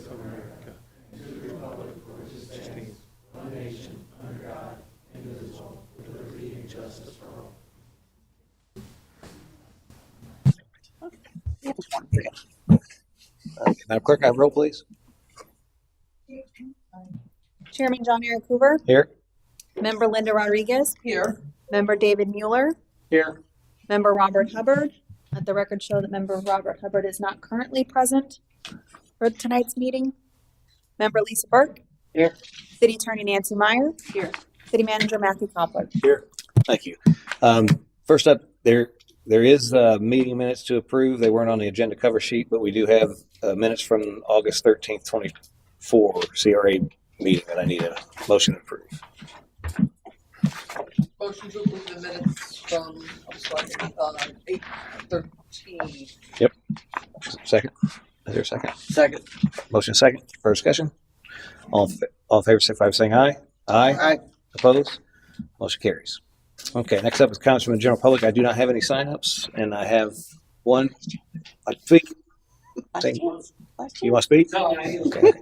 of America and to the republic for which it stands, one nation, under God, indivisible, with liberty and justice for all. Madam Clerk, have roll, please. Chairman John Eric Hoover. Here. Member Linda Rodriguez. Here. Member David Mueller. Here. Member Robert Hubbard. Let the record show that Member Robert Hubbard is not currently present for tonight's meeting. Member Lisa Burke. Here. City Attorney Nancy Meyer. Here. City Manager Matthew Koppler. Here. Thank you. First up, there is meeting minutes to approve. They weren't on the agenda cover sheet, but we do have minutes from August 13th, 24 CRA meeting that I need a motion to approve. Motion to approve the minutes from, 8:13. Yep. Second. Is there a second? Second. Motion second. For discussion. All in favor, signify by saying aye. Aye. Opposed? Motion carries. Okay, next up is comments from the general public. I do not have any signups, and I have one. Speak. You want to speak? No. Okay.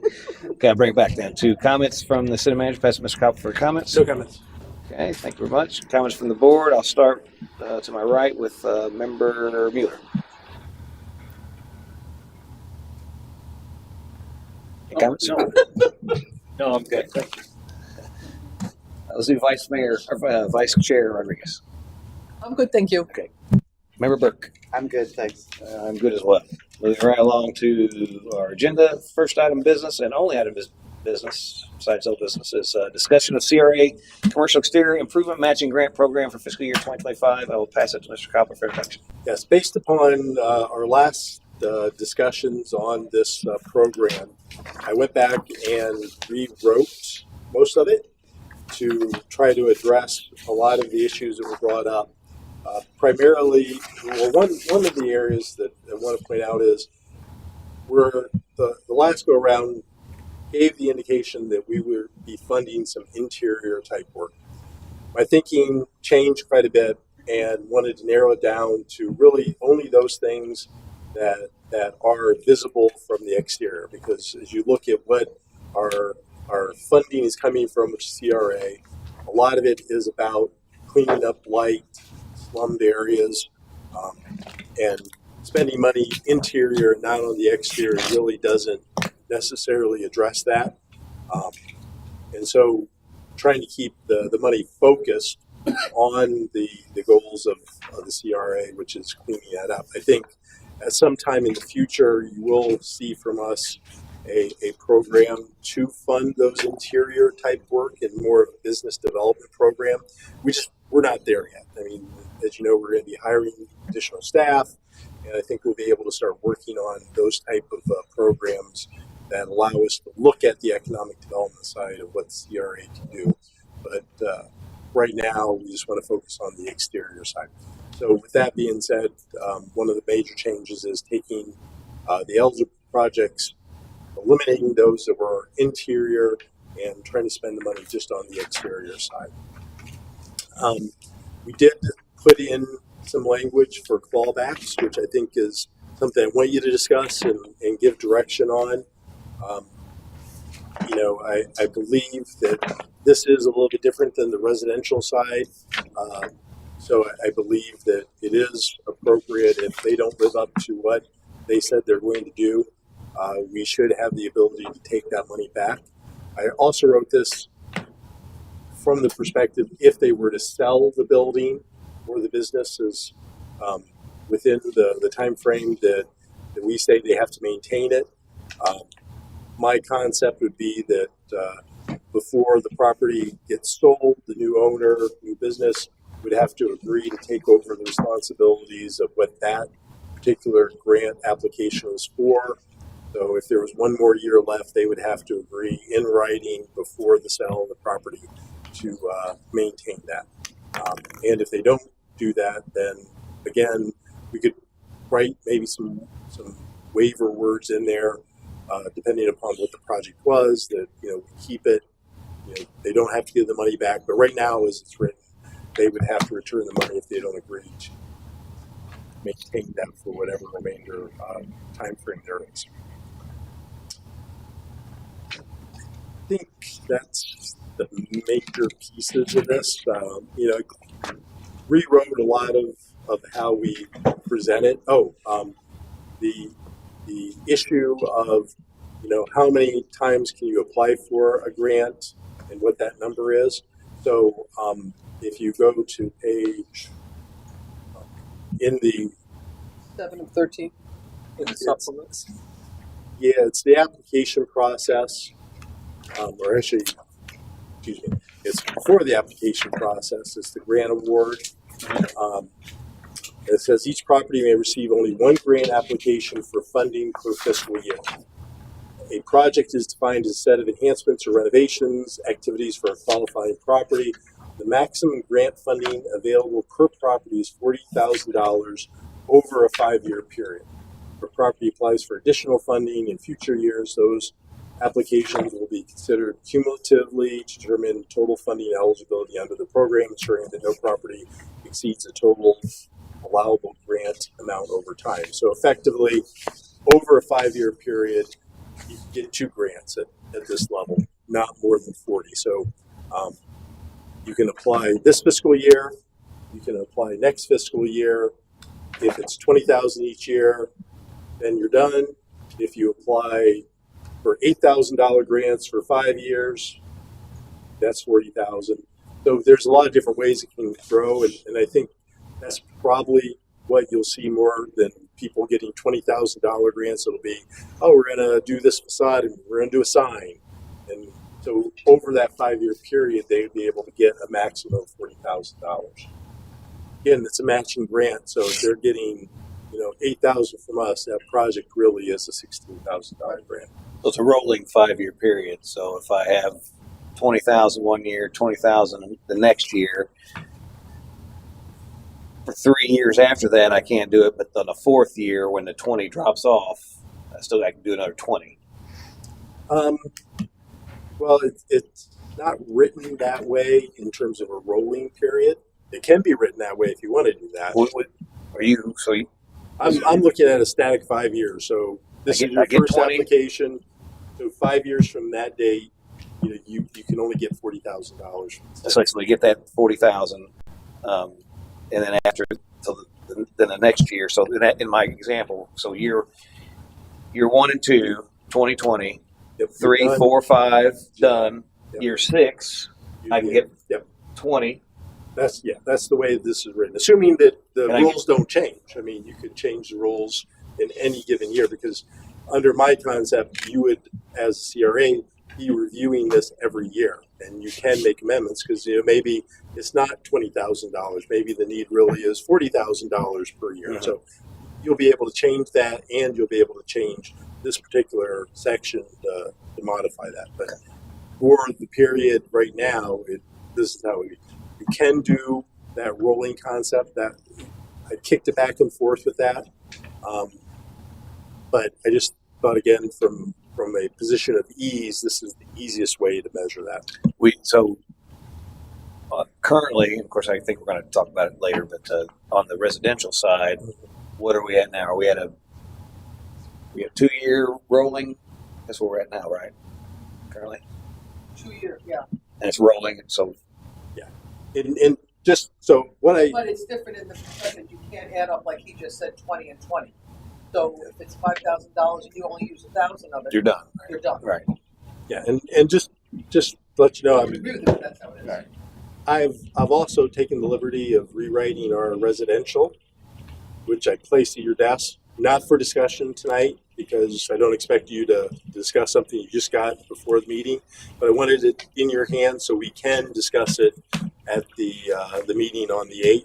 Okay, I'll bring it back then to comments from the city manager. Pass it to Mr. Koppel for comments. No comments. Okay, thank you very much. Comments from the board. I'll start to my right with Member Mueller. Any comments? No, I'm good. Thank you. Let's do Vice Chair Rodriguez. I'm good, thank you. Okay. Member Burke. I'm good, thanks. I'm good as well. Moving right along to our agenda. First item of business and only item of business, besides old business, is discussion of CRA Commercial Exterior Improvement Matching Grant Program for fiscal year 2025. I will pass it to Mr. Koppel for introduction. Yes, based upon our last discussions on this program, I went back and rewrote most of it to try to address a lot of the issues that were brought up. Primarily, well, one of the areas that I want to point out is where the last go around gave the indication that we would be funding some interior type work. My thinking changed quite a bit and wanted to narrow it down to really only those things that are visible from the exterior, because as you look at what our funding is coming from, which is CRA, a lot of it is about cleaning up light, slummed areas, and spending money interior, not on the exterior, really doesn't necessarily address that. And so trying to keep the money focused on the goals of the CRA, which is cleaning that up. I think at some time in the future, you will see from us a program to fund those interior type work and more of a business development program. We're not there yet. I mean, as you know, we're going to be hiring additional staff, and I think we'll be able to start working on those type of programs that allow us to look at the economic development side of what the CRA can do. But right now, we just want to focus on the exterior side. So with that being said, one of the major changes is taking the eligible projects, eliminating those that were interior, and trying to spend the money just on the exterior side. We did put in some language for clawbacks, which I think is something I want you to discuss and give direction on. I believe that this is a little bit different than the residential side. So I believe that it is appropriate if they don't live up to what they said they're going to do. We should have the ability to take that money back. I also wrote this from the perspective if they were to sell the building or the businesses within the time frame that we say they have to maintain it. My concept would be that before the property gets sold, the new owner, new business would have to agree to take over the responsibilities of what that particular grant application was for. So if there was one more year left, they would have to agree in writing before the sale of the property to maintain that. And if they don't do that, then again, we could write maybe some waiver words in there, depending upon what the project was, that, we keep it, they don't have to give the money back. But right now, as it's written, they would have to return the money if they don't agree to maintain that for whatever remainder time frame there is. think that's the major pieces of this. Rewrote a lot of how we present it. The issue of, how many times can you apply for a grant and what that number is. So if you go to page in the 7 of 13 in the supplements. Yeah, it's the application process, or actually, excuse me, it's before the application process. It's the grant award. It says each property may receive only one grant application for funding per fiscal year. A project is defined as a set of enhancements or renovations, activities for a qualifying property. The maximum grant funding available per property is $40,000 over a 5-year period. If a property applies for additional funding in future years, those applications will be considered cumulatively to determine total funding eligibility under the program, ensuring that no property exceeds the total allowable grant amount over time. So effectively, over a 5-year period, you can get 2 grants at this level, not more than 40. So you can apply this fiscal year, you can apply next fiscal year. If it's $20,000 each year, then you're done. If you apply for $8,000 grants for 5 years, that's $40,000. So there's a lot of different ways it can grow, and I think that's probably what you'll see more than people getting $20,000 grants. It'll be, we're going to do this facade and we're going to do a sign. And so over that 5-year period, they would be able to get a maximum of $40,000. Again, it's a matching grant, so if they're getting, $8,000 from us, that project really is a $16,000 grant. So it's a rolling 5-year period. So if I have 20,000 one year, 20,000 the next year, for 3 years after that, I can't do it. But on the 4th year, when the 20 drops off, I can do another 20. Well, it's not written that way in terms of a rolling period. It can be written that way if you want to do that. I'm looking at a static 5 years. So this is your first 20. application. So 5 years from that date, you can only get $40,000. So you get that 40,000, and then after then the next year. So in my example, so year 1 and 2, 2020, Yep, 3, done. 4, 5 done. Yep. Year 6, I can get 20. That's the way this is written. Assuming that the And rules don't change. I mean, you could change the rules in any given year, because under my concept, you would, as CRA, be reviewing this every year, and you can make amendments because maybe it's not $20,000. Maybe the need really is $40,000 per year. Mm-hmm. So you'll be able to change that, and you'll be able to change this particular section to modify that. But for the period right now, this is how you can do that rolling concept. That I kicked it back and forth with that, but I just thought, again, from a position of ease, this is the easiest way to measure that. Currently, of course, I think we're going to talk about it later, but on the residential side, what are we at now? Are we at we have 2-year rolling? That's where we're at now, right? Currently, 2 years, yeah. and it's rolling. So And just so what But it's different in the percentage. You can't add up like he just said, 20 and 20. So if it's $5,000 and you only use 1,000 of it, you're done. You're done. Right. Yeah, and just to let you know, I agree with it. That's how it is. Right. I've also taken the liberty of rewriting our residential, which I placed at your desk, not for discussion tonight, because I don't expect you to discuss something you just got before the meeting, but I wanted it in your hands so we can discuss it at the meeting on the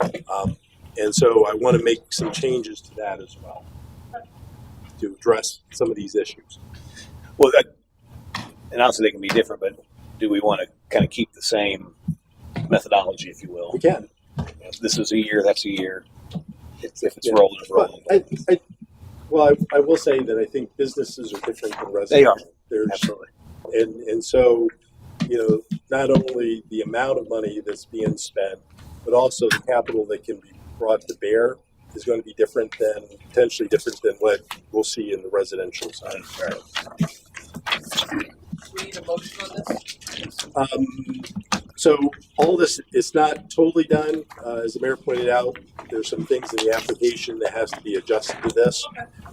8th. And so I want to make some changes to that as well to address some of these issues. Well, and obviously they can be different, but do we want to kind of keep the same methodology, if you will? We can. This is a year, that's a year. If it's rolling, it's rolling. I will say that I think businesses are different than residents. They are. There's, Absolutely. and so, not only the amount of money that's being spent, but also the capital that can be brought to bear is going to be potentially different than what we'll see in the residential side. We need a motion So all this is not totally done. As the mayor pointed out, there's some things in the application that has to be adjusted to this.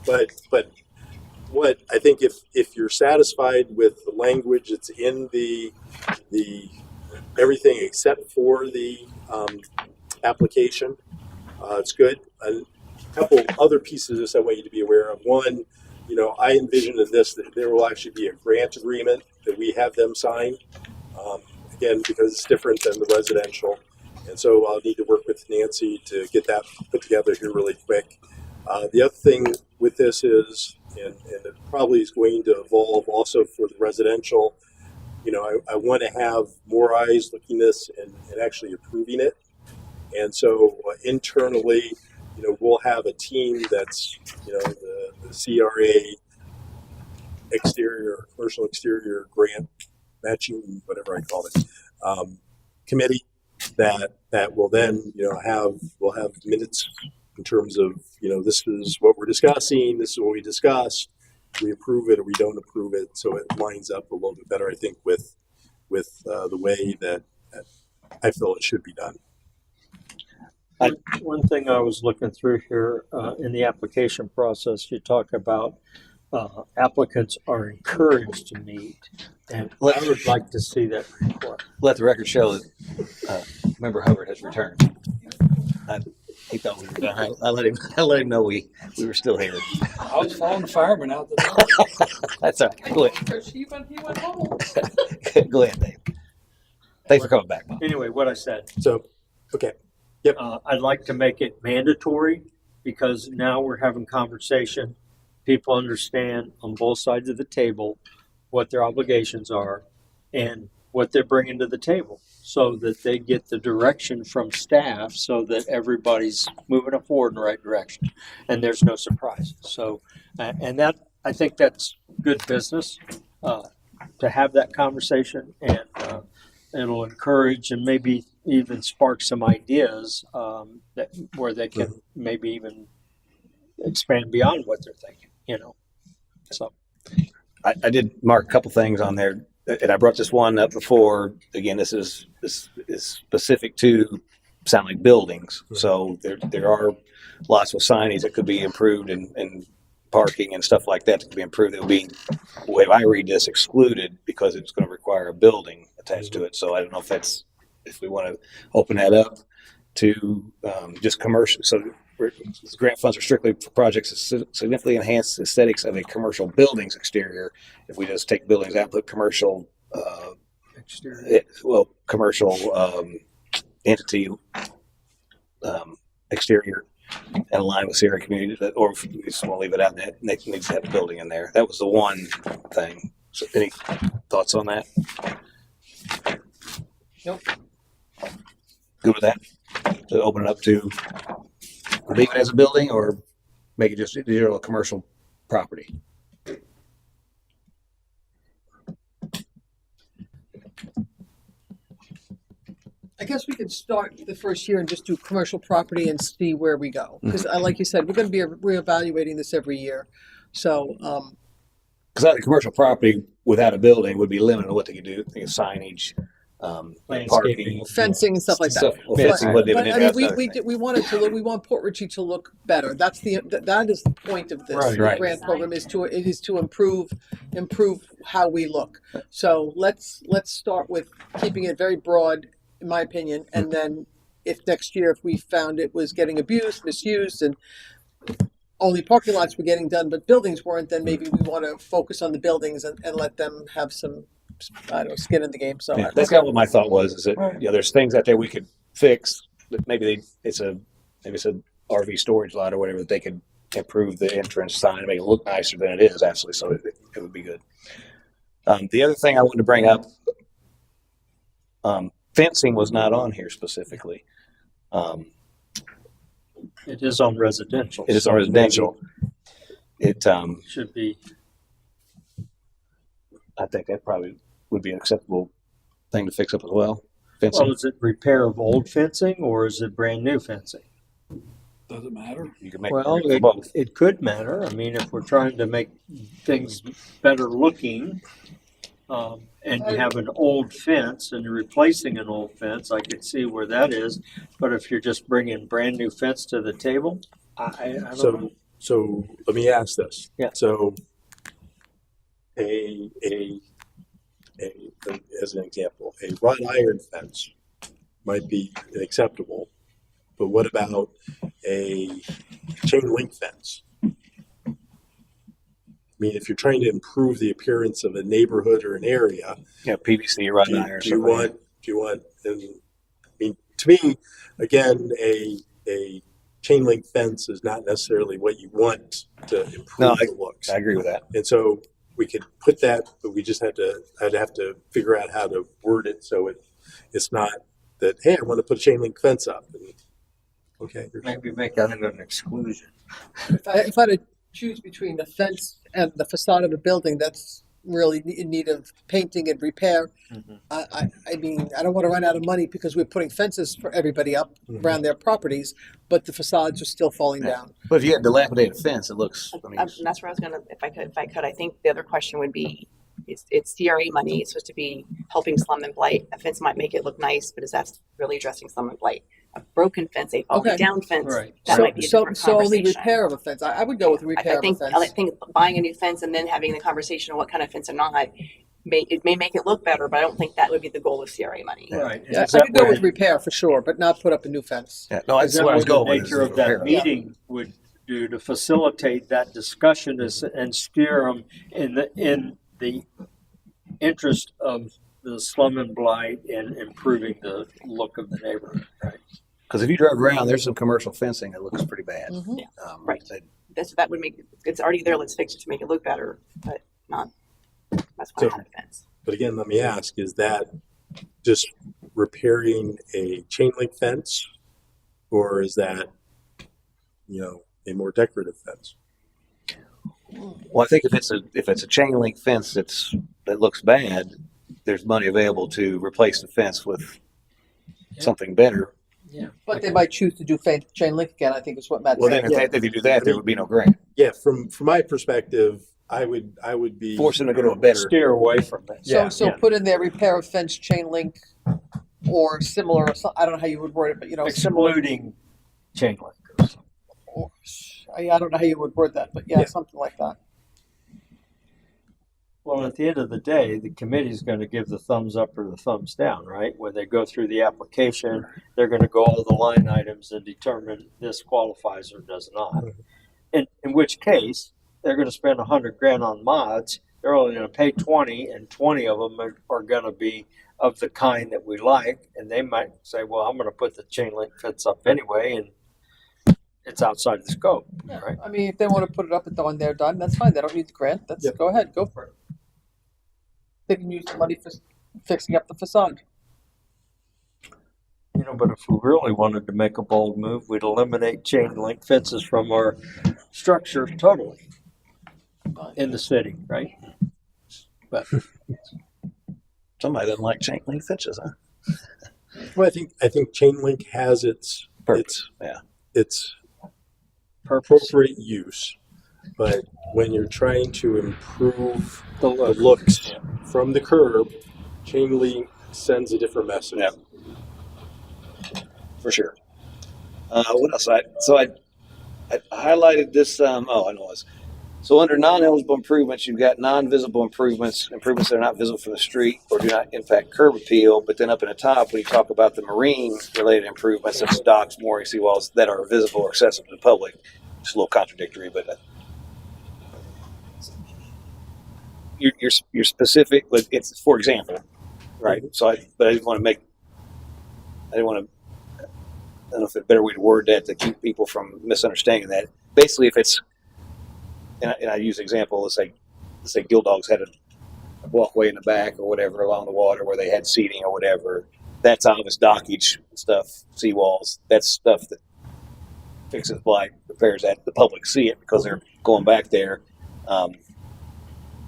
But what I think if you're satisfied with the language that's in the everything except for the application, it's good. A couple other pieces of this I want you to be aware of. One, I envision in this that there will actually be a grant agreement that we have them sign. Again, because it's different than the residential. And so I'll need to work with Nancy to get that put together here really quick. The other thing with this is, and it probably is going to evolve also for the residential, I want to have more eyes looking this and actually approving it. And so internally, we'll have a team that's, the CRA exterior, commercial exterior grant matching, whatever I call it, committee that will then, we'll have minutes in terms of, this is what we're discussing, this is what we discussed, we approve it or we don't approve it. So it lines up a little bit better, I think, with the way that I feel it should be done. One thing I was looking through here in the application process, you talk about applicants are encouraged to meet, and I would like to see that report. Let the record show that Member Hubbard has returned. He thought we were done. I let him know we were still here. I was following the fireman out the door. That's all right. Go ahead. He went home. Go ahead, Dave. Thanks for coming back, Bob. Anyway, what I said, So, okay. I'd like to make it mandatory because now we're having conversation. People understand on both sides of the table what their obligations are and what they're bringing to the table so that they get the direction from staff so that everybody's moving forward in the right direction and there's no surprises. So, and that, I think that's good business to have that conversation, and it'll encourage and maybe even spark some ideas where they can maybe even expand beyond what they're thinking, So I did mark a couple things on there, and I brought this one up before. Again, this is specific to sound like buildings. So there are lots of signage that could be improved and parking and stuff like that could be improved. It will be, the way I read this, excluded because it's going to require a building attached to it. So I don't know if we want to open that up to just commercial. So grant funds are strictly for projects that significantly enhance the aesthetics of a commercial building's exterior. If we just take buildings out, put commercial exterior. Commercial entity exterior and align with Sierra community, or if we just want to leave it out, and they need to have a building in there. That was the one thing. So any thoughts on that? Nope. Good with that? To open it up to leave it as a building or make it just a commercial property? I guess we could start the first year and just do commercial property and see where we go. Because like you said, we're going to be reevaluating this every year. So, because commercial property without a building would be limited to what they could do. Think of signage, parking, fencing and stuff like that. Fencing wouldn't even But I mean, we wanted to look. We want Port Richey to look better. That is the point of this Right. grant program is to improve how we look. So let's start with keeping it very broad, in my opinion, and then if next year if we found it was getting abused, misused, and only parking lots were getting done but buildings weren't, then maybe we want to focus on the buildings and let them have some, I don't know, skin in the game. So that's kind of what my thought was. Is that there's things out there we could fix. That maybe it's an RV storage lot or whatever that they could improve the entrance sign and make it look nicer than it is actually. So it would be good. The other thing I wanted to bring up. Fencing was not on here specifically. It is on residential. It is on residential. It should be. I think that probably would be an acceptable thing to fix up as well. Fencing. Well, is it repair of old fencing or is it brand new fencing? Does it matter? You can make both. It could matter. I mean, if we're trying to make things better looking, and you have an old fence and you're replacing an old fence, I could see where that is. But if you're just bringing brand new fence to the table, I don't know. So let me ask this. Yeah. So as an example, a wrought iron fence might be acceptable, but what about a chain link fence? I mean, if you're trying to improve the appearance of a neighborhood or an area, Yeah, PVC, wrought do you, iron. do you want, and I mean, to me, again, a chain link fence is not necessarily what you want to improve the looks. I agree with that. And so we could put that, but we just I'd have to figure out how to word it so it's not that, hey, I want to put a chain link fence up. And, okay. Maybe make that an exclusion. If I had to choose between the fence and the facade of the building that's really in need of painting and repair, I mean, I don't want to run out of money because we're putting fences for everybody up around their properties, but the facades are still falling down. But if you had dilapidated fence, it looks. I mean, And that's where I was gonna, if I could, I think the other question would be, it's CRA money, it's supposed to be helping slum and blight. A fence might make it look nice, but is that really addressing slum and blight? A broken fence, a falling Okay. down fence, Right. that might be a different So only conversation. repair of a fence. I would go with repair I think, of a I fence. think buying a new fence and then having the conversation of what kind of fence or not, it may make it look better, but I don't think that would be the goal of CRA money. Right. Yeah, Is I that could go where- with repair for sure, but not put up a new fence. yeah, no, Is that's that what I was what going the with. nature of that meeting would do to facilitate that discussion and steer them in the interest of the slum and blight and improving the look of the neighborhood, right? Because if you drive around, there's some commercial fencing that looks pretty bad. Mhm. Right. that- That would make, it's already there, let's fix it to make it look better, but not, that's why I had a fence. But again, let me ask, is that just repairing a chain link fence, or is that, a more decorative fence? Well, I think if it's a chain link fence that looks bad, there's money available to replace the fence with something better. But they might choose to do chain link again, I think is what Matt Well, said. then if you do that, there would be no grant. Yeah, from my perspective, I would be Force them to go to a better. Steer away from that. So Yeah. put in there repair of fence, chain link, or similar, or I don't know how you would word it, but similar. Excluding chain link. Or, I don't know how you would word that, but yeah, something like that. Well, at the end of the day, the committee's going to give the thumbs up or the thumbs down, right? When they go through the application, they're going to go all the line items and determine this qualifies or does not. In which case, they're going to spend $100,000 on mods. They're only going to pay 20, and 20 of them are going to be of the kind that we like. And they might say, "Well, I'm going to put the chain link fence up anyway," and it's outside the scope, right? I mean, if they want to put it up when they're done, that's fine. They don't need the grant. Go ahead, go for it. They can use the money for fixing up the facade. But if we really wanted to make a bold move, we'd eliminate chain link fences from our structure totally in the city, right? But Somebody doesn't like chain link fences, huh? Well, I think chain link has its appropriate use, but when you're trying to improve the looks from the curb, chain link sends a different message. Yeah. For sure. What else? I highlighted this. I know this. So under non-eligible improvements, you've got non-visible improvements that are not visible from the street or do not impact curb appeal. But then up in the top, when you talk about the marine-related improvements, such as docks, mooring, seawalls that are visible or accessible to the public, it's a little contradictory, but you're specific. But it's, for example, right? So I didn't want to. I don't know if it's a better way to word that to keep people from misunderstanding that. Basically, if it's, and I use an example, let's say Gill Dogs had a walkway in the back or whatever along the water where they had seating or whatever. That's obvious dockage stuff, seawalls. That's stuff that fixes blight, repairs that. The public see it because they're going back there.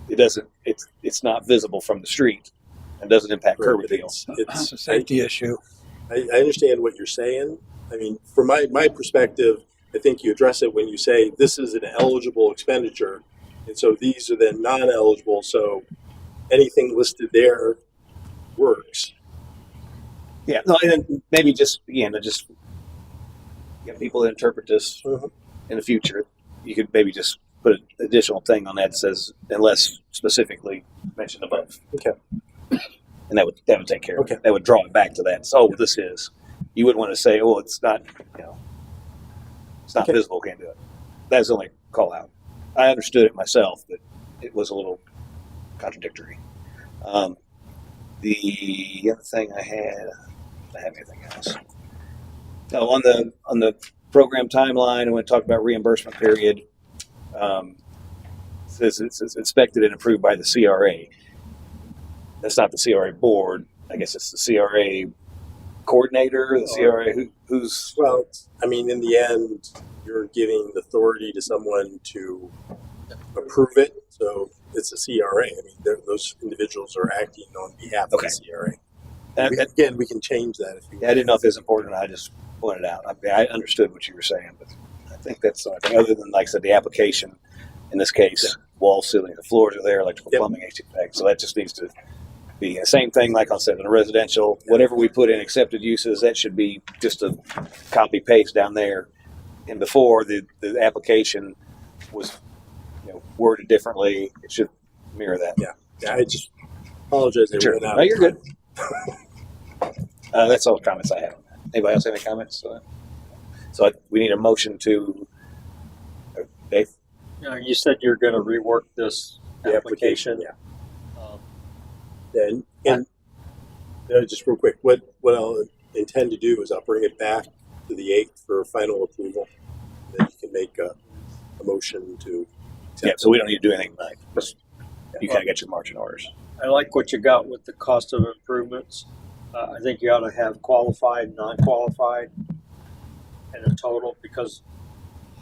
It doesn't. It's not visible from the street and doesn't impact curb appeal. It's a safety issue. I understand what you're saying. I mean, from my perspective, I think you address it when you say this is an eligible expenditure, and so these are then non-eligible. So anything listed there works. Yeah, no, and then maybe just again to just get people to interpret this Mhm. in the future. You could maybe just put an additional thing on that that says unless specifically mentioned above. Okay. And that would take care of Okay. it. That would draw it back to that. So, oh, this is. You wouldn't want to say, oh, it's not, it's not Okay. visible, can't do it. That's the only call out. I understood it myself, but it was a little contradictory. The other thing I had, I have anything else? No, on the program timeline, I want to talk about reimbursement period. Says it's inspected and approved by the CRA. That's not the CRA board. I guess it's the CRA coordinator, the CRA who's. Well, I mean, in the end, you're giving the authority to someone to approve it. So it's a CRA. I mean, those individuals are acting on behalf of Okay. the CRA. And, Again, we can change that if you I didn't know if it was important. I just pointed out. I understood what you were saying, but I think that's the only thing. Other than, like I said, the application in this case, wall, ceiling, the floors are there, electrical, Yep. plumbing, HVAC. So that just needs to be the same thing. Like I said, in a residential, whatever we put in accepted uses, that should be just a copy paste down there. And before the application was worded differently, it should mirror that. Yeah, I just apologize. I Sure. ran out No, of you're time. good. That's all the comments I have. Anybody else have any comments? We need a motion to. Dave? You said you're going to rework this The application. Yeah. Um, And just real quick, what I'll intend to do is I'll bring it back to the 8th for final approval. Then you can make a motion to accept. Yeah, so we don't need to do anything tonight. Just, you kind of get your marching orders. I like what you got with the cost of improvements. I think you ought to have qualified, non-qualified, and a total, because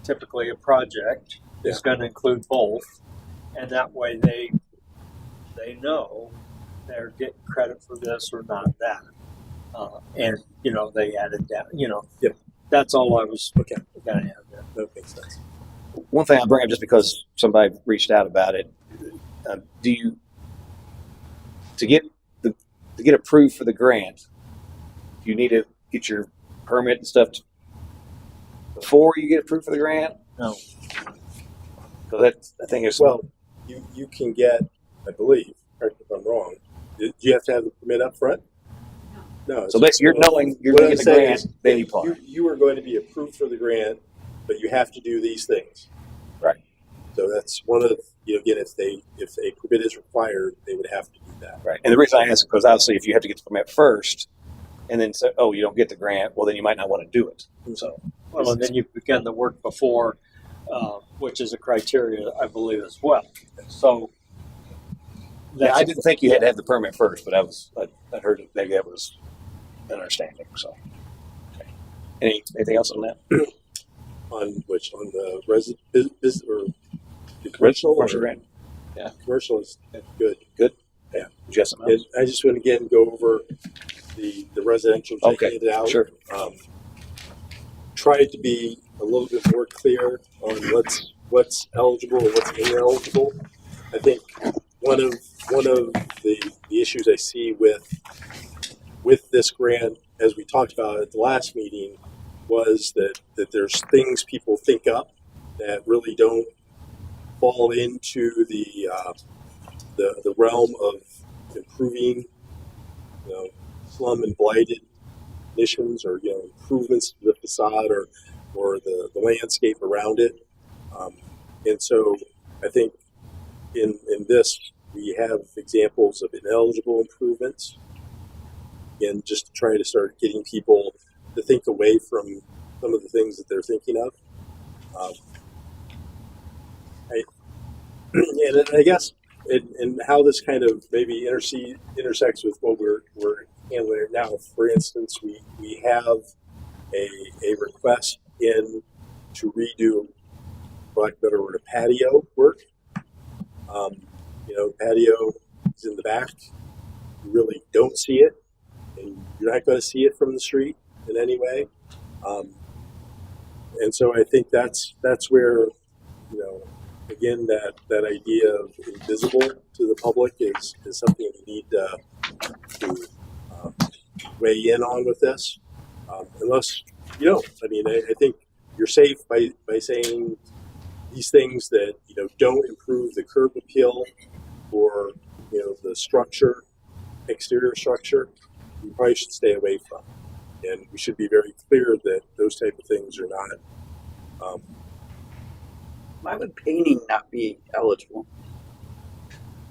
typically a project is going to include both, and that way they know they're getting credit for this or not that, and they added that. Yep. That's all I was Okay. going to have there. That makes sense. One thing I'll bring up just because somebody reached out about it. Do you to get approved for the grant? Do you need to get your permit and stuff before you get approved for the grant? No. Because I think it's Well, you can get, I believe, correct me if I'm wrong, do you have to have the permit up front? No. So basically, you're knowing you're What going I'm to get the saying grant, is then you apply. You are going to be approved for the grant, but you have to do these things. Right. So that's one of again, if a permit is required, they would have to do that. Right. And the reason I ask is because obviously, if you have to get the permit first, and then say, oh, you don't get the grant, well, then you might not want to do it. So Well, and then you began the work before, which is a criteria, I believe, as well. So yeah, I didn't think you had to have the permit first, but I heard that maybe that was an understanding. So, okay. Anything else on that? On which on the business or the commercial grant. Yeah. Commercial is good. Good. Yeah. Just some And else? I just want to again go over the residential Okay, taking it out. sure. Try to be a little bit more clear on what's eligible and what's ineligible. I think one of the issues I see with this grant, as we talked about at the last meeting, was that there's things people think up that really don't fall into the realm of improving, slum and blighted conditions, or improvements to the facade or the landscape around it. And so I think in this we have examples of ineligible improvements, and just to try to start getting people to think away from some of the things that they're thinking of. And I guess and how this kind of maybe intersects with what we're handling now. For instance, we have a request in to redo, for lack of a better word, a patio work. Patio is in the back. You really don't see it, and you're not going to see it from the street in any way. And so I think that's where, again, that idea of invisible to to the public is something we need to weigh in on with this. Unless you don't, I mean, I think you're safe by saying these things that don't improve the curb appeal or the structure, exterior structure. You probably should stay away from, and we should be very clear that those type of things are not. Why would painting not be eligible?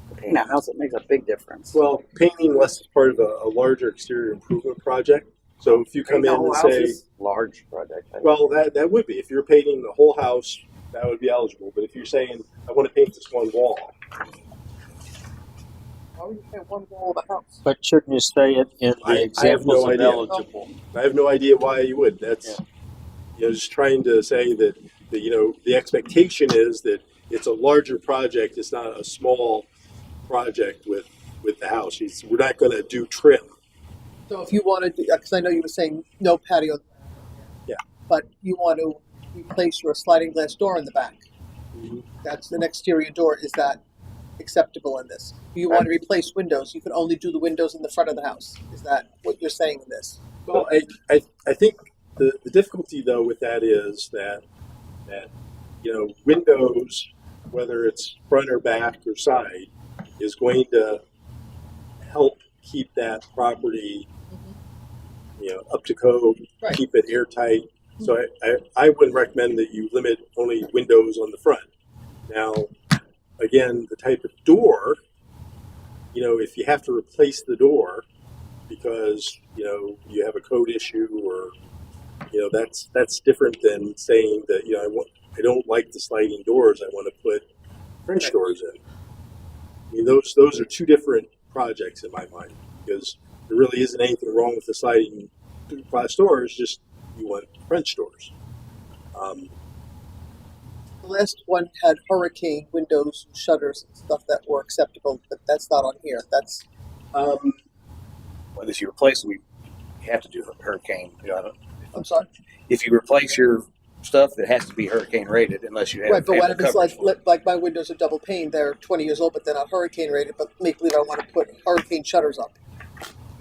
To paint a house, it makes a big difference. Well, painting unless it's part of a larger exterior improvement project. So if you come in and say, large project. well, that would be. If you're painting the whole house, that would be eligible. But if you're saying, I want to paint this one wall, Why would you paint one wall of the house? But shouldn't you say it in I the have examples no of idea. eligible? I have no idea why you would. That's just trying to say that the expectation is that it's a larger project. It's not a small project with the house. We're not going to do trim. So if you wanted to, because I know you were saying no patio. Yeah. But you want to replace your sliding glass door in the back. Mhm. That's an exterior door. Is that acceptable in this? If you want to replace windows, you can only do the windows in the front of the house. Is that what you're saying in this? Well, I think the difficulty though with that is that windows, whether it's front or back or side, is going to help keep that property up to code, Right. keep it airtight. So I wouldn't recommend that you limit only windows on the front. Now, again, the type of door, if you have to replace the door because you have a code issue or that's different than saying that I don't like the sliding doors. I want to put French doors in. I mean, those are two different projects in my mind because there really isn't anything wrong with the sliding glass doors. Just you want French doors. The last one had hurricane windows, shutters, and stuff that were acceptable, but that's not on here. That's Well, if you replace it, you have to do a hurricane. I'm sorry. If you replace your stuff, it has to be hurricane rated unless you have. Right, but have what the if it's coverage for it. like my windows are double pane? They're 20 years old, but they're not hurricane rated. But make believe I want to put hurricane shutters up.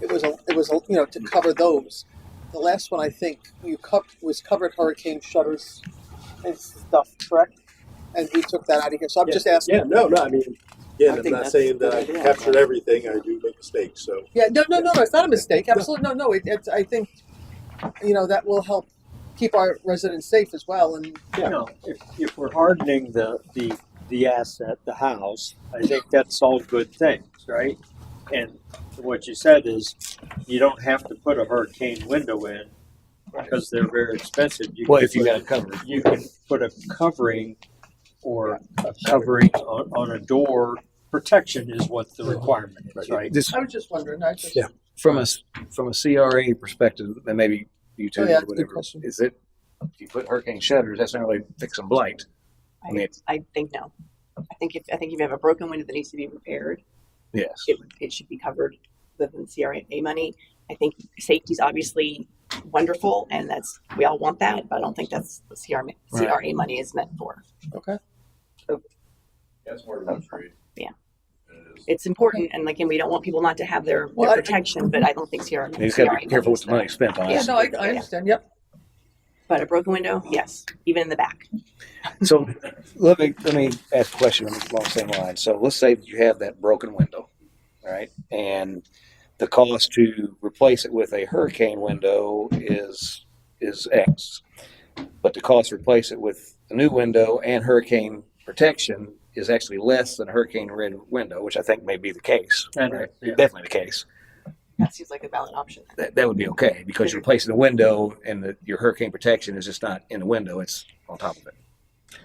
It was to cover those. The last one I think was covered hurricane shutters and stuff, correct? And we took that out of here. So I'm just asking. Yeah, no. I mean, I I'm think not that's saying a that I good idea. captured everything. I do make mistakes. So Yeah, no, it's not a mistake. Absolutely, no. It's I think that will help keep our residents safe as well. And If we're hardening the asset, the house, I think that's all good things, right? And what you said is you don't have to put a hurricane window in because they're very expensive. Well, if you got it covered. you can put a covering or a covering on a door. Protection is what the requirement is, right? This I was just wondering. Yeah. from a CRA perspective, and maybe you two, Oh, yeah, that's a good whatever. question. Is it? If you put hurricane shutters, that's not really fixing blight. I mean, I think no. I think if you have a broken window that needs to be repaired, yes. it should be covered within CRA money. I think safety's obviously wonderful, and we all want that, but I don't think that's what CRA money is meant for. Okay. That's more of a trade. Yeah. It's important, and again, we don't want people not to have their Well, protection, but I don't think CRA. You just got to be careful with the money spent on Yeah, it. no, I understand. Yep. But a broken window, yes, even in the back. So let me ask a question along the same line. So let's say that you have that broken window, right? And the cost to replace it with a hurricane window is X, but the cost to replace it with a new window and hurricane protection is actually less than a hurricane rated window, which I think may be the case. And, Right? yeah. Definitely the case. That seems like a valid option. That would be okay because you're replacing the window and your hurricane protection is just not in the window; it's on top of it.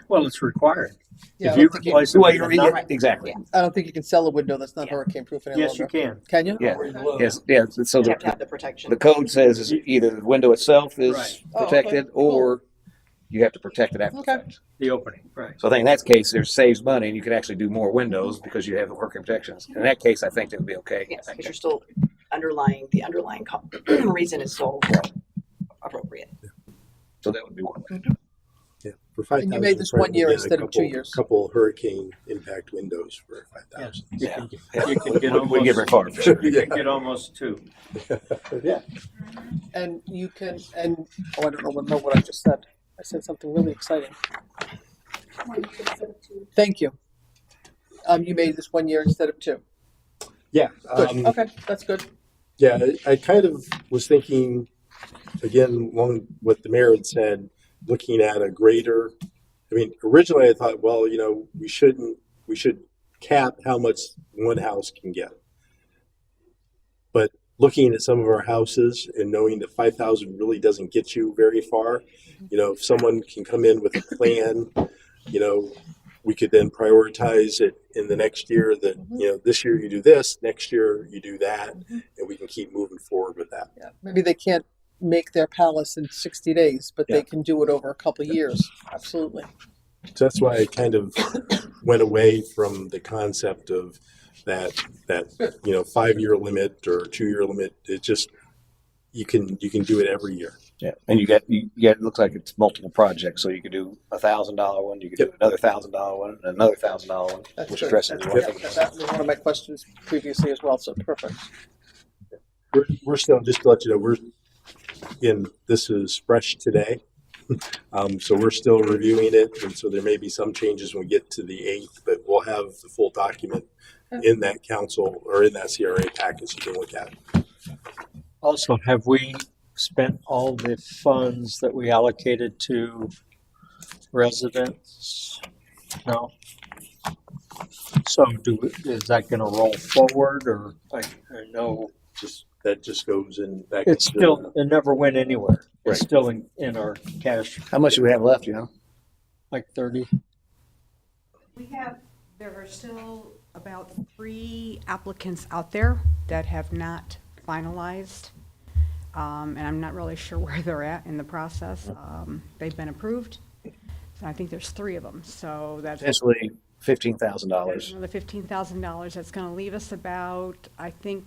Well, it's required. Yeah, If you replace it Well, with you're a non- Right. exactly. I don't think you can sell a window that's not Yeah. hurricane proof any yes, you longer. can. Can you? Yeah. Yes. Yeah. So You have to the have the protection. the code says is either the window itself is Right. Oh, okay. protected Cool. or you have to protect it after the Okay. fact. The opening, right? So I think in that case, there saves money and you can actually do more windows because you have the hurricane protections. In that case, I think that would be okay. Yes, because you're still the underlying reason is still appropriate. So that would be one way. For 5,000. And you made this 1 year instead of 2 years. Couple hurricane impact windows for 5,000. Yeah. You can get We almost, get very far for sure. you can get almost two. Yeah. And you can, and, oh, I don't know what I just said. I said something really exciting. Thank you. You made this 1 year instead of 2. Yeah. Good, okay, that's good. Yeah, I kind of was thinking, again, along what the mayor had said, looking at a greater, I mean, originally I thought, well, we should cap how much one house can get. But looking at some of our houses and knowing that 5,000 really doesn't get you very far, if someone can come in with a plan, we could then prioritize it in the next year that, this year you do this, next year you do that, and we can keep moving forward with that. Yeah, maybe they can't make their palace in 60 days, but Yeah. they can do it over a couple of years. Absolutely. So that's why I kind of went away from the concept of that 5-year limit or 2-year limit. It just, you can do it every year. Yeah, and you get it looks like it's multiple projects, so you could do $1,000 one, you could do another $1,000 one, and another $1,000 one, That's which good. addresses That's one good. thing. That was one of my questions previously as well, so perfect. We're still, just to let you know, this is fresh today. So we're still reviewing it, and so there may be some changes when we get to the 8th, but we'll have the full document in that council or in that CRA package you can look at. Also, have we spent all the funds that we allocated to residents? No. So is that going to roll forward, or I know That just goes in back. it's still, it never went anywhere. Right. It's still in our cash, How much do we have left, like 30. There are still about 3 applicants out there that have not finalized, and I'm not really sure where they're at in the process. They've been approved, so I think there's 3 of them, so that's Potentially $15,000. another $15,000. That's going to leave us about, I think,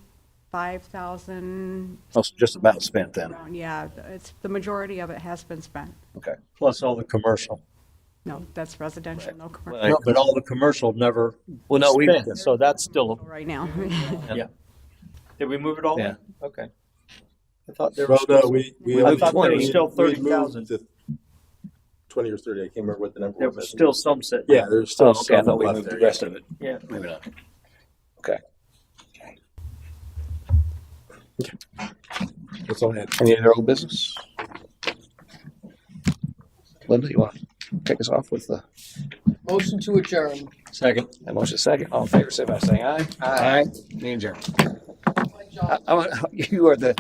5,000. That's just about spent then. around. Yeah, it's, the majority of it has been spent. Okay. Plus all the commercial. No, that's residential, no commercial Well, No, but all the commercial never Well, no, we spent, so that's still, right now. did we move it all? Yeah. Okay. I thought there was Well, no, still, we I only- thought there was we- still we 30,000. moved to 20 or 30. I can't remember what the number There was. was still some sitting. Yeah, there's still Oh, okay. I some thought we left moved there. the rest of it. Yeah. Maybe not. Okay. That's all I had. Any other old business? Linda, you want to kick us off with the Motion to adjourn. Second. motion second? All in favor, say by saying aye. Aye. Me and Jeremy. John. You are the